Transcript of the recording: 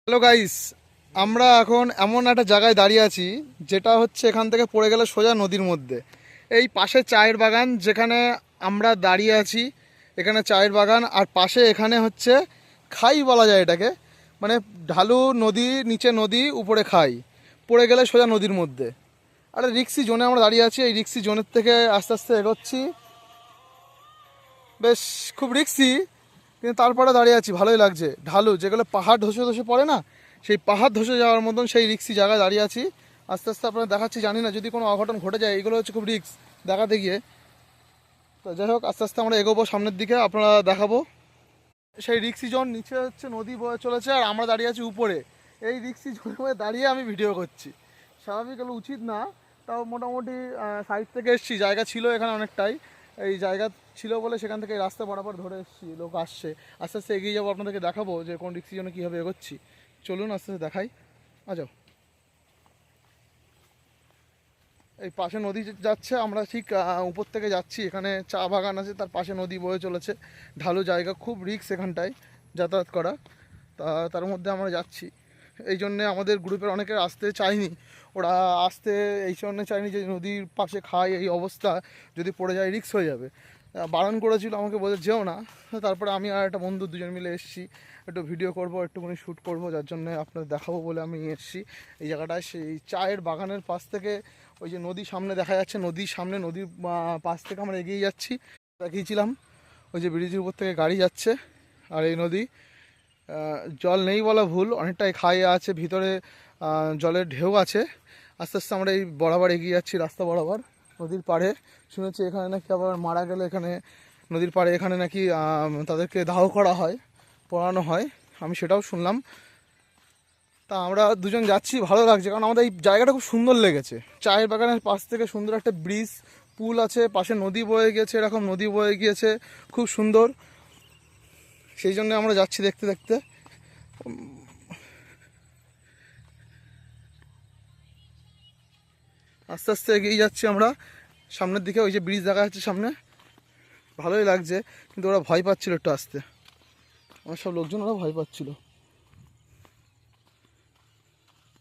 Hello guys, আমরা এখন এমন একটা জায়গায় দাঁড়িয়ে আছি যেটা হচ্ছে এখান থেকে পড়ে গেলে সোজা নদীর মধ্যে। এই পাশে চায়ের বাগান যেখানে আমরা দাঁড়িয়ে আছি, এখানে চায়ের বাগান, আর পাশে এখানে হচ্ছে খাই বলা যায় এটাকে, মানে ঢালু নদী, নিচে নদী, উপরে খাই, পড়ে গেলে সোজা নদীর মধ্যে। আরে রিক্সি জোনে আমরা দাঁড়িয়ে আছি, এই রিক্সি জোনের থেকে আস্তে আস্তে এগোচ্ছি, বেশ খুব রিক্সি, কিন্তু তারপরে দাঁড়িয়ে আছি, ভালোই লাগছে। ঢালু যেগুলো পাহাড় ধসে ধসে পড়ে না, সেই পাহাড় ধসে যাওয়ার মতন সেই রিক্সি জায়গায় দাঁড়িয়ে আছি। আস্তে আস্তে আপনারা দেখাচ্ছি, জানি না যদি কোনো অঘটন ঘটে যায়, এইগুলো হচ্ছে খুব রিক্স দেখাতে গিয়ে। তো যাই হোক, আস্তে আস্তে আমরা এগোবো সামনের দিকে, আপনারা দেখাবো। সেই রিক্সি জন নিচে হচ্ছে নদী বয়ে চলেছে, আর আমরা দাঁড়িয়ে আছি উপরে। এই রিক্সি জনের মধ্যে দাঁড়িয়ে আমি ভিডিও করছি, স্বাভাবিক হলে উচিত না, তাও মোটামুটি সাইড থেকে এসছি, জায়গা ছিল এখানে অনেকটাই। এই জায়গা ছিল বলে সেখান থেকে এই রাস্তা বরাবর ধরে এসেছি, লোক আসছে। আস্তে আস্তে এগিয়ে যাবো, আপনাদেরকে দেখাবো যে কোন রিক্সি জন্য কীভাবে এগোচ্ছি। চলুন আস্তে আস্তে দেখাই, যাও। এই পাশে নদী যাচ্ছে, আমরা ঠিক উপর থেকে যাচ্ছি। এখানে চা বাগান আছে, তার পাশে নদী বয়ে চলেছে, ঢালু জায়গা, খুব রিস্ক এখানটায় যাতায়াত করা। তার মধ্যে আমরা যাচ্ছি, এই জন্যে আমাদের গ্রুপের অনেকে আসতে চায়নি। ওরা আসতে এই জন্য চায়নি যে নদীর পাশে খায়, এই অবস্থা, যদি পড়ে যায় রিস্ক হয়ে যাবে। বারণ করেছিল আমাকে, বলে যেও না। তারপরে আমি আর একটা বন্ধু দুজন মিলে এসেছি, একটু ভিডিও করব, একটুখানি শ্যুট করব, যার জন্য আপনাদের দেখাবো বলে আমি এসেছি এই জায়গাটায়। সেই চায়ের বাগানের পাশ থেকে ওই যে নদী সামনে দেখা যাচ্ছে, নদীর সামনে, নদীর পাশ থেকে আমরা এগিয়ে যাচ্ছি। দেখিয়েছিলাম ওই যে ব্রিজের উপর থেকে গাড়ি যাচ্ছে, আর এই নদী, জল নেই বলা ভুল, অনেকটাই খাই আছে ভিতরে, জলের ঢেউ আছে। আস্তে আস্তে আমরা এই বরাবর এগিয়ে যাচ্ছি, রাস্তা বরাবর নদীর পাড়ে। শুনেছি এখানে নাকি আবার মারা গেলে এখানে নদীর পাড়ে এখানে নাকি তাদেরকে দাহ করা হয়, পোড়ানো হয়, আমি সেটাও শুনলাম। তা আমরা দুজন যাচ্ছি, ভালো লাগছে, কারণ আমাদের এই জায়গাটা খুব সুন্দর লেগেছে। চায়ের বাগানের পাশ থেকে সুন্দর একটা ব্রিজ, পুল আছে, পাশে নদী বয়ে গিয়েছে, এরকম নদী বয়ে গিয়েছে, খুব সুন্দর। সেই জন্য আমরা যাচ্ছি দেখতে দেখতে। আস্তে আস্তে এগিয়ে যাচ্ছি আমরা সামনের দিকে। ওই যে ব্রিজ দেখা যাচ্ছে সামনে, ভালোই লাগছে, কিন্তু ওরা ভয় পাচ্ছিল একটু আসতে, আমার সব লোকজন ওরা ভয় পাচ্ছিল।